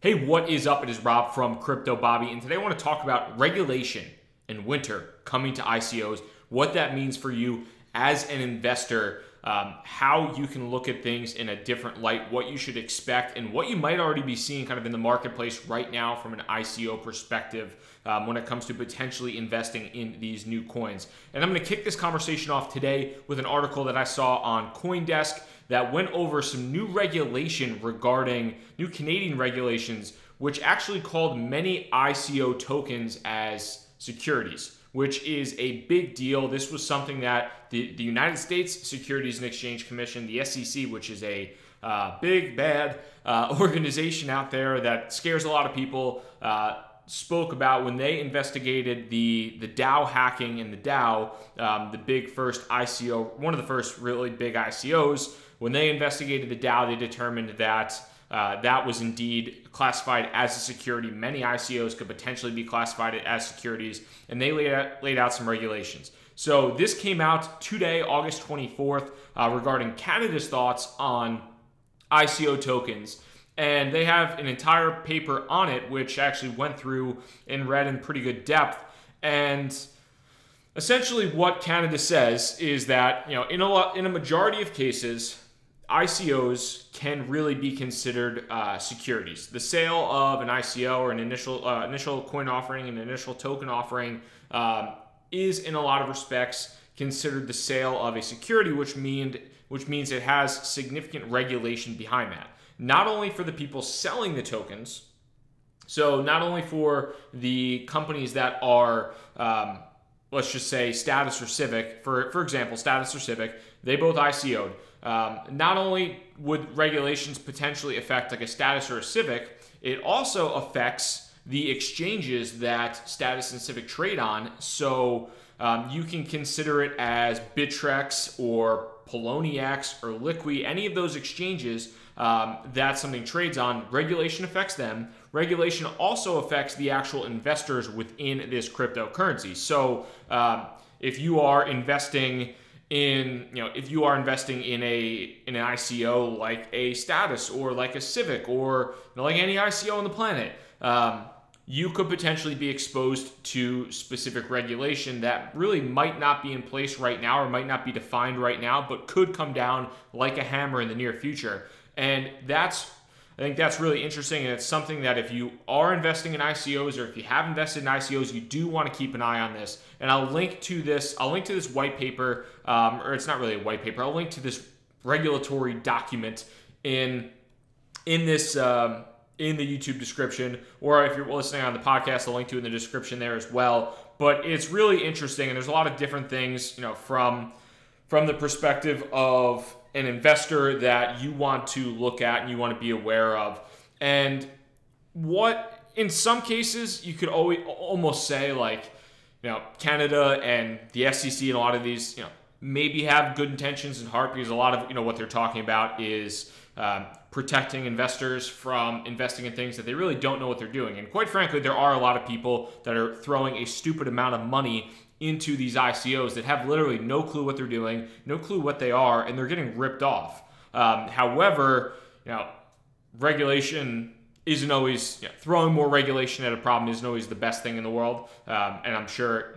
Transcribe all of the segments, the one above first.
Hey, what is up? It is Rob from Crypto Bobby, and today I want to talk about regulation and winter coming to ICOs, what that means for you as an investor, how you can look at things in a different light, what you should expect, and what you might already be seeing kind of in the marketplace right now from an ICO perspective when it comes to potentially investing in these new coins. And I'm going to kick this conversation off today with an article that I saw on CoinDesk that went over some new regulation regarding new Canadian regulations, which actually called many ICO tokens as securities, which is a big deal. This was something that the United States Securities and Exchange Commission, the SEC, which is a big, bad organization out there that scares a lot of people, spoke about when they investigated the DAO hacking and the DAO, the big first ICO, one of the first really big ICOs. When they investigated the DAO, they determined that that was indeed classified as a security. Many ICOs could potentially be classified as securities, and they laid out some regulations. So this came out today, August 24th, regarding Canada's thoughts on ICO tokens. And they have an entire paper on it, which actually went through and read in pretty good depth. And essentially what Canada says is that, in a majority of cases, ICOs can really be considered securities. The sale of an ICO or an initial coin offering, an initial token offering, is in a lot of respects considered the sale of a security, which means it has significant regulation behind that. Not only for the people selling the tokens, so not only for the companies that are, let's just say Status or Civic, for example, Status or Civic, they both ICO'd. Not only would regulations potentially affect like a Status or a Civic, it also affects the exchanges that Status and Civic trade on. So you can consider it as Bittrex or Poloniex or Liqui, any of those exchanges that something trades on. Regulation affects them. Regulation also affects the actual investors within this cryptocurrency. So if you are investing in, if you are investing in an ICO like a Status or like a Civic or like any ICO on the planet, you could potentially be exposed to specific regulation that really might not be in place right now or might not be defined right now, but could come down like a hammer in the near future. And I think that's really interesting, and it's something that if you are investing in ICOs or if you have invested in ICOs, you do want to keep an eye on this. And I'll link to this white paper, or it's not really a white paper. I'll link to this regulatory document in this in the YouTube description, or if you're listening on the podcast, I'll link to it in the description there as well. But it's really interesting, and there's a lot of different things, from the perspective of an investor that you want to look at and you want to be aware of. And what, in some cases, you could almost say like, Canada and the SEC and a lot of these, maybe have good intentions in heart, because a lot of, what they're talking about is protecting investors from investing in things that they really don't know what they're doing. And quite frankly, there are a lot of people that are throwing a stupid amount of money into these ICOs that have literally no clue what they're doing, no clue what they are, and they're getting ripped off. However, regulation isn't always, throwing more regulation at a problem isn't always the best thing in the world. And I'm sure,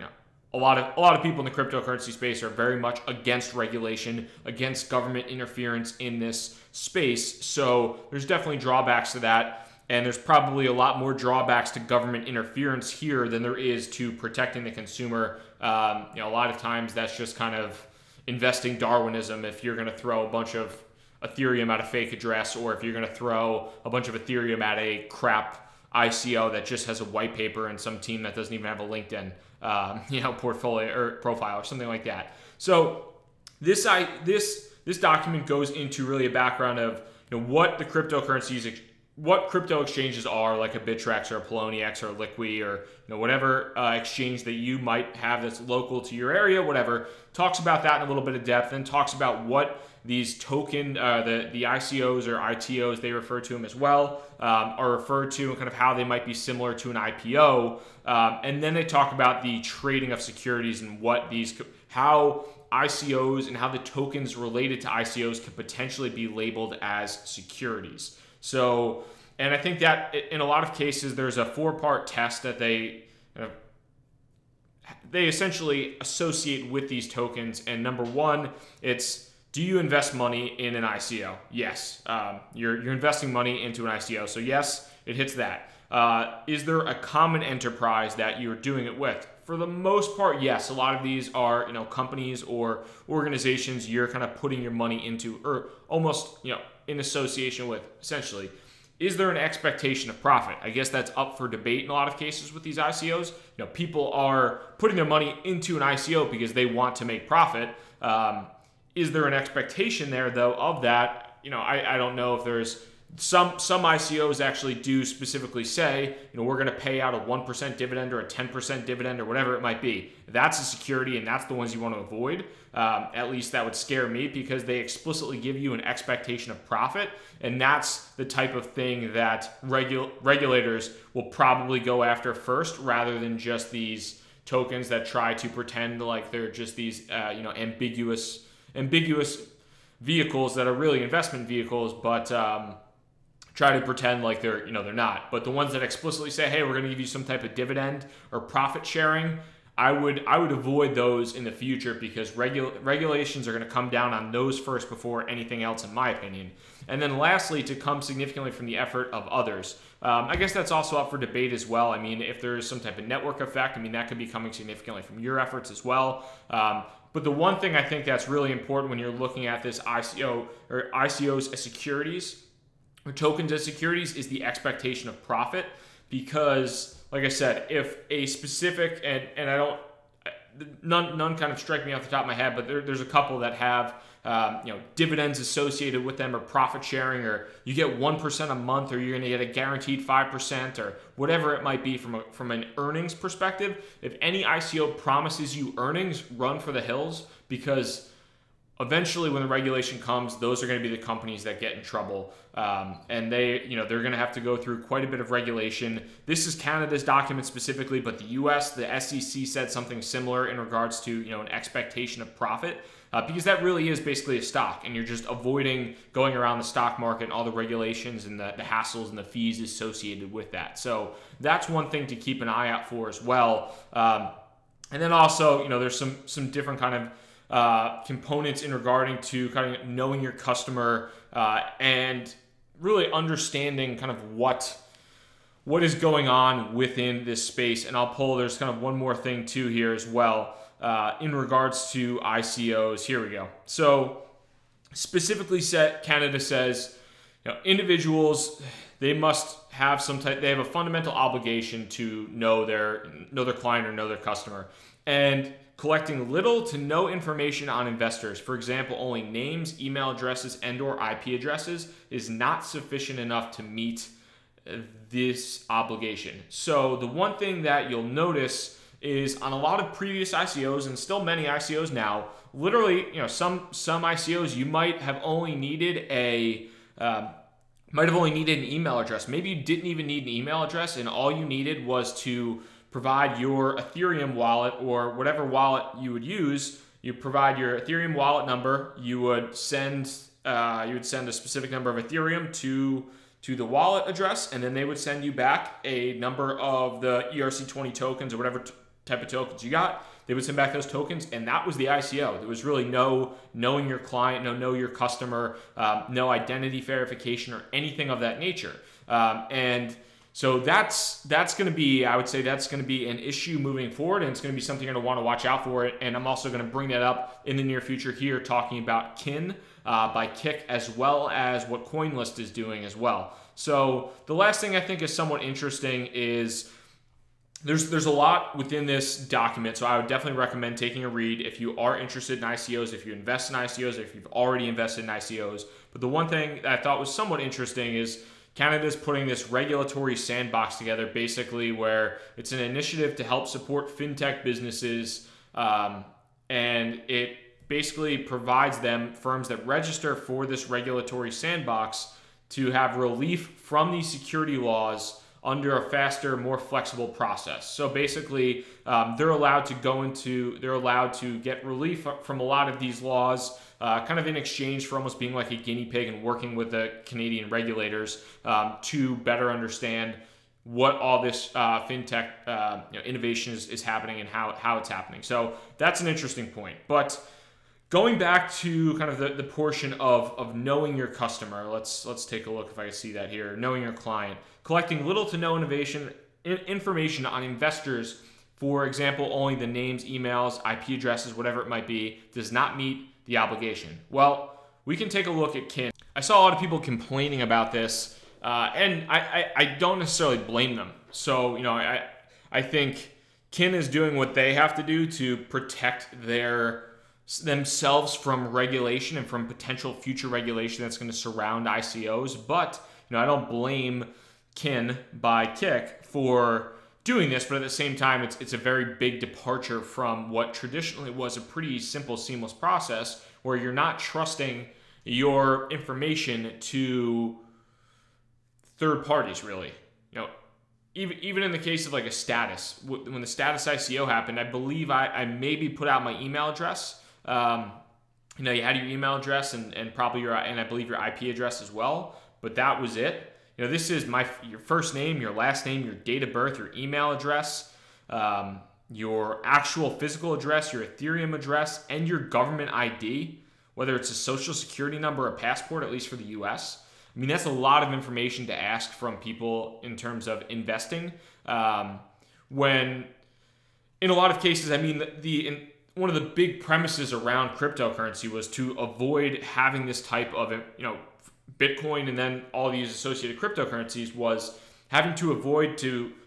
a lot of people in the cryptocurrency space are very much against regulation, against government interference in this space. So there's definitely drawbacks to that. And there's probably a lot more drawbacks to government interference here than there is to protecting the consumer. A lot of times that's just kind of investing Darwinism. If you're going to throw a bunch of Ethereum at a fake address, or if you're going to throw a bunch of Ethereum at a crap ICO that just has a white paper and some team that doesn't even have a LinkedIn, portfolio or profile or something like that. So this document goes into really a background of what the cryptocurrencies, what crypto exchanges are, like a Bittrex or a Poloniex or a Liqui or whatever exchange that you might have that's local to your area, whatever. Talks about that in a little bit of depth, and talks about what these token, the ICOs or ITOs, they refer to them as well, are referred to, and kind of how they might be similar to an IPO. And then they talk about the trading of securities and how ICOs and how the tokens related to ICOs could potentially be labeled as securities. So And I think that in a lot of cases, there's a 4-part test that they essentially associate with these tokens. And number one, it's, do you invest money in an ICO? Yes. You're investing money into an ICO. So yes, it hits that. Is there a common enterprise that you're doing it with? For the most part, yes. A lot of these are, companies or organizations you're kind of putting your money into, or almost, in association with, essentially. Is there an expectation of profit? I guess that's up for debate in a lot of cases with these ICOs. People are putting their money into an ICO because they want to make profit. Is there an expectation there, though, of that? I don't know if there's some ICOs actually do specifically say, we're going to pay out a 1% dividend or a 10% dividend or whatever it might be. That's a security, and that's the ones you want to avoid. At least that would scare me, because they explicitly give you an expectation of profit, and that's the type of thing that regulators will probably go after first, rather than just these tokens that try to pretend like they're just these ambiguous vehicles that are really investment vehicles, but try to pretend like they're not. But the ones that explicitly say, hey, we're going to give you some type of dividend or profit sharing, I would avoid those in the future, because regulations are going to come down on those first before anything else, in my opinion. And then lastly, to come significantly from the effort of others. I guess that's also up for debate as well. I mean, if there's some type of network effect, that could be coming significantly from your efforts as well. But the one thing I think that's really important when you're looking at this ICO or ICOs as securities, or tokens as securities, is the expectation of profit. Because, like I said, if a specific, and I don't, none kind of strike me off the top of my head, but there's a couple that have dividends associated with them, or profit sharing, or you get 1% a month, or you're going to get a guaranteed 5%, or whatever it might be from an earnings perspective. If any ICO promises you earnings, run for the hills, because eventually when the regulation comes, those are going to be the companies that get in trouble. And they're going to have to go through quite a bit of regulation. This is Canada's document specifically, but the US, the SEC said something similar in regards to, an expectation of profit, because that really is basically a stock, and you're just avoiding going around the stock market and all the regulations and the hassles and the fees associated with that. So that's one thing to keep an eye out for as well. And then also, there's some different kind of components in regarding to kind of knowing your customer and really understanding kind of what is going on within this space. And there's kind of one more thing too here as well in regards to ICOs. Here we go. So specifically Canada says, individuals, they must have they have a fundamental obligation to know their client or know their customer. And collecting little to no information on investors, for example, only names, email addresses, and/or IP addresses, is not sufficient enough to meet this obligation. So the one thing that you'll notice is on a lot of previous ICOs, and still many ICOs now, literally, some ICOs you might have only needed an email address. Maybe you didn't even need an email address, and all you needed was to provide your Ethereum wallet, or whatever wallet you would use. You provide your Ethereum wallet number. You would send a specific number of Ethereum to the wallet address, and then they would send you back a number of the ERC20 tokens, or whatever type of tokens you got. They would send back those tokens, and that was the ICO. There was really no knowing your client, know your customer, no identity verification or anything of that nature. And so that's going to be, I would say that's going to be an issue moving forward, and it's going to be something you're going to want to watch out for. And I'm also going to bring that up in the near future here, talking about KIN by Kik, as well as what CoinList is doing as well. So the last thing I think is somewhat interesting is there's a lot within this document, so I would definitely recommend taking a read if you are interested in ICOs, if you invest in ICOs, if you've already invested in ICOs. But the one thing that I thought was somewhat interesting is Canada's putting this regulatory sandbox together, basically, where it's an initiative to help support fintech businesses, and it basically provides firms that register for this regulatory sandbox to have relief from these security laws under a faster, more flexible process. So basically, they're allowed to get relief from a lot of these laws kind of in exchange for almost being like a guinea pig and working with the Canadian regulators to better understand what all this fintech innovation is happening and how it's happening. So that's an interesting point. But going back to kind of the portion of knowing your customer, let's take a look if I can see that here. Knowing your client, collecting little to no information on investors, for example, only the names, emails, IP addresses, whatever it might be, does not meet the obligation. Well, we can take a look at Kin. I saw a lot of people complaining about this, and I don't necessarily blame them. So, I think Kin is doing what they have to do to protect themselves from regulation and from potential future regulation that's going to surround ICOs. But I don't blame Kin by Kik for doing this, but at the same time, it's a very big departure from what traditionally was a pretty simple, seamless process where you're not trusting your information to third parties, really. Even in the case of like a status, when the status ICO happened, I believe I maybe put out my email address. You had your email address and probably and I believe your IP address as well, but that was it. This is your first name, your last name, your date of birth, your email address, your actual physical address, your Ethereum address, and your government ID, whether it's a social security number or a passport, at least for the US. I mean, that's a lot of information to ask from people in terms of investing. When in a lot of cases, I mean, one of the big premises around cryptocurrency was to avoid having this type of, Bitcoin and then all these associated cryptocurrencies was having to avoid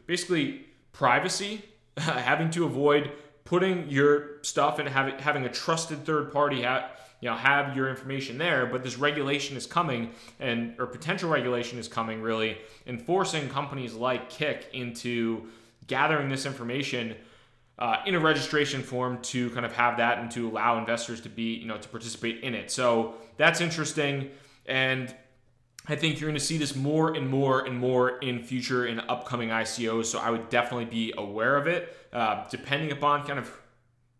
basically privacy, having to avoid putting your stuff and having a trusted third party have your information there. But this regulation is coming, or potential regulation is coming, really enforcing companies like Kik into gathering this information in a registration form to kind of have that and to allow investors to be, to participate in it. So that's interesting. And I think you're going to see this more and more and more in future in upcoming ICOs. So I would definitely be aware of it, depending upon kind of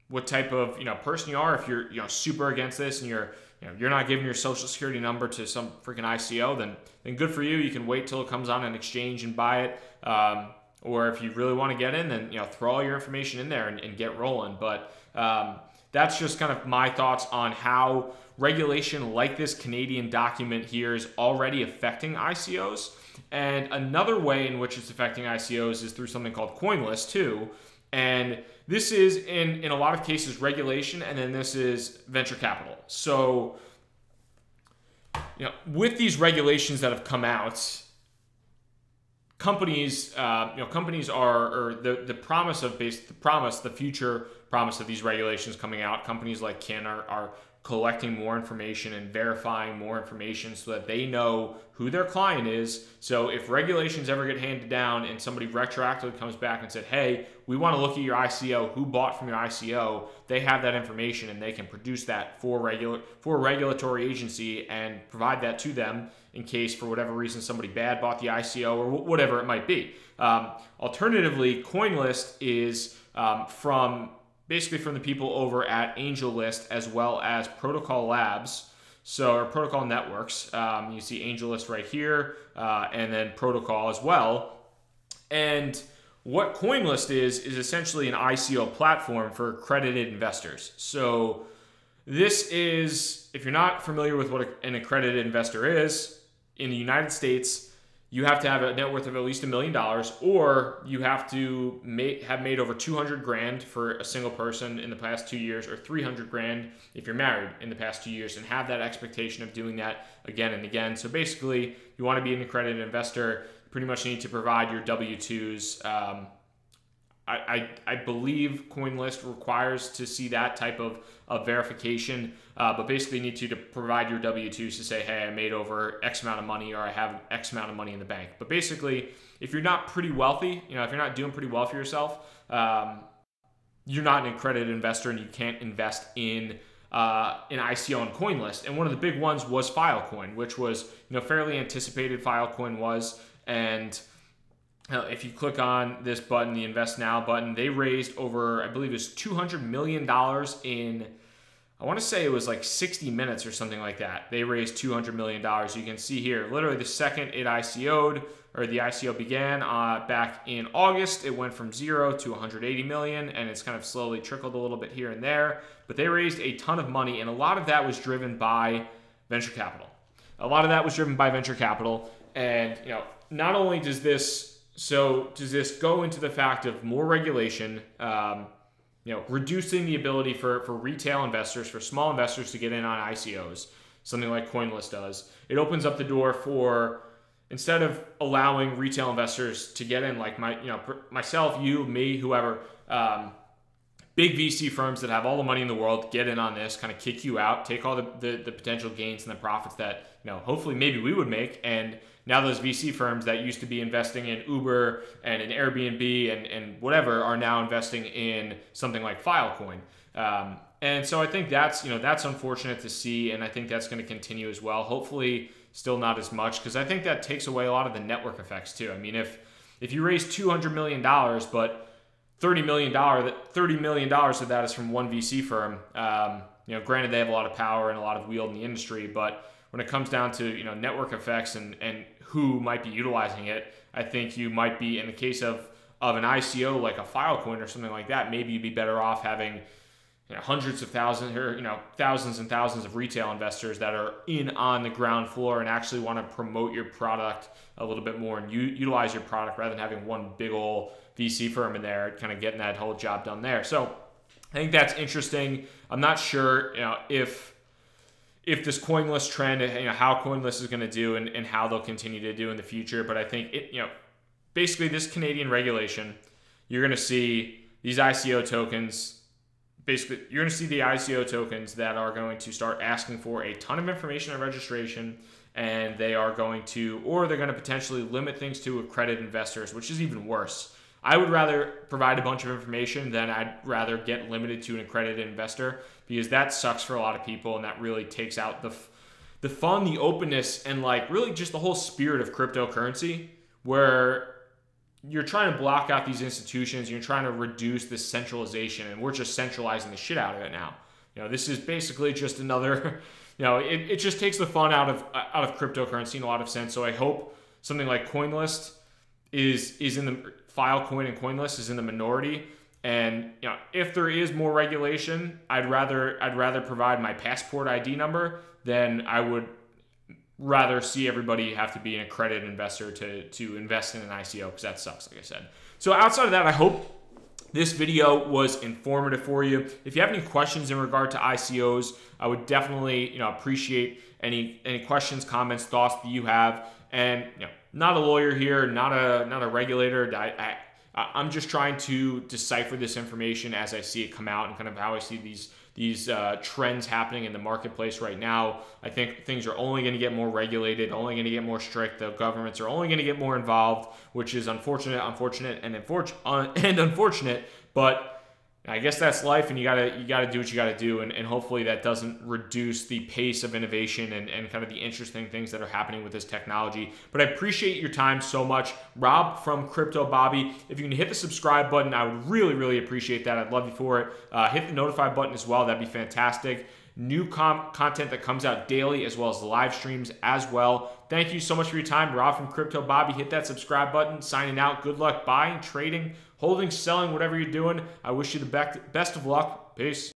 what type of person you are. If you're super against this and you're not giving your social security number to some freaking ICO, then good for you. You can wait till it comes on an exchange and buy it. Or if you really want to get in, then throw all your information in there and get rolling. But that's just kind of my thoughts on how regulation like this Canadian document here is already affecting ICOs. And another way in which it's affecting ICOs is through something called CoinList too. And this is in a lot of cases regulation, and then this is venture capital. So, with these regulations that have come out, companies are, or the future promise of these regulations coming out, companies like Kin are collecting more information and verifying more information so that they know who their client is. So if regulations ever get handed down and somebody retroactively comes back and said, hey, we want to look at your ICO, who bought from your ICO, they have that information and they can produce that for a regulatory agency and provide that to them in case for whatever reason somebody bad bought the ICO or whatever it might be. Alternatively, CoinList is basically from the people over at AngelList as well as Protocol Labs, or Protocol Networks. You see AngelList right here, and then Protocol as well. And what CoinList is essentially an ICO platform for accredited investors. So this is, if you're not familiar with what an accredited investor is, in the United States, you have to have a net worth of at least $1 million, or you have to have made over 200 grand for a single person in the past 2 years, or 300 grand if you're married in the past 2 years, and have that expectation of doing that again and again. So basically, you want to be an accredited investor, you pretty much need to provide your W-2s. I believe CoinList requires to see that type of verification, but basically need to provide your W-2s to say, hey, I made over X amount of money, or I have X amount of money in the bank. But basically, if you're not pretty wealthy, if you're not doing pretty well for yourself, you're not an accredited investor and you can't invest in an ICO on CoinList. And one of the big ones was Filecoin, which was fairly anticipated. Filecoin was, and if you click on this button, the Invest Now button, they raised over, I believe it was $200 million in I want to say it was like 60 minutes or something like that. They raised $200 million. You can see here, literally the second it ICO'd, or the ICO began back in August, it went from 0 to 180 million, and it's kind of slowly trickled a little bit here and there. But they raised a ton of money, and a lot of that was driven by venture capital. And not only does this go into the fact of more regulation, reducing the ability for retail investors, for small investors to get in on ICOs, something like CoinList does. It opens up the door for, instead of allowing retail investors to get in, like myself, you, me, whoever, big VC firms that have all the money in the world get in on this, kind of kick you out, take all the potential gains and the profits that hopefully maybe we would make, and now those VC firms that used to be investing in Uber and in Airbnb and whatever are now investing in something like Filecoin. And so I think that's unfortunate to see, and I think that's going to continue as well. Hopefully still not as much, because I think that takes away a lot of the network effects too. I mean, if you raise $200 million, but $30 million of that is from one VC firm, granted they have a lot of power and a lot of wield in the industry, but when it comes down to network effects and who might be utilizing it, I think you might be, in the case of an ICO like a Filecoin or something like that, maybe you'd be better off having hundreds of thousands or thousands and thousands of retail investors that are in on the ground floor and actually want to promote your product a little bit more and utilize your product, rather than having one big old VC firm in there kind of getting that whole job done there. So I think that's interesting. I'm not sure if this CoinList trend, how CoinList is going to do and how they'll continue to do in the future. But I think basically this Canadian regulation, you're going to see these ICO tokens. Basically, you're going to see the ICO tokens that are going to start asking for a ton of information on registration, and they're going to potentially limit things to accredited investors, which is even worse. I would rather provide a bunch of information than I'd rather get limited to an accredited investor, because that sucks for a lot of people, and that really takes out the fun, the openness, and really just the whole spirit of cryptocurrency, where you're trying to block out these institutions, you're trying to reduce this centralization, and we're just centralizing the shit out of it now. This is basically just another, it just takes the fun out of cryptocurrency in a lot of sense. So I hope something like CoinList is in the Filecoin, and CoinList is in the minority. And if there is more regulation, I'd rather provide my passport ID number than I would rather see everybody have to be an accredited investor to invest in an ICO, because that sucks, like I said. So outside of that, I hope this video was informative for you. If you have any questions in regard to ICOs, I would definitely appreciate any questions, comments, thoughts that you have. And not a lawyer here, not a regulator. I'm just trying to decipher this information as I see it come out, and kind of how I see these trends happening in the marketplace right now. I think things are only going to get more regulated, only going to get more strict. The governments are only going to get more involved, which is unfortunate, but I guess that's life, and you gotta do what you gotta do, and hopefully that doesn't reduce the pace of innovation and kind of the interesting things that are happening with this technology. But I appreciate your time so much. Rob from Crypto Bobby. If you can hit the subscribe button, I would really, really appreciate that. I'd love you for it. Hit the notify button as well. That'd be fantastic. New content that comes out daily, as well as the live streams as well. Thank you so much for your time. Rob from Crypto Bobby. Hit that subscribe button. Signing out. Good luck buying, trading, holding, selling, whatever you're doing. I wish you the best of luck. Peace.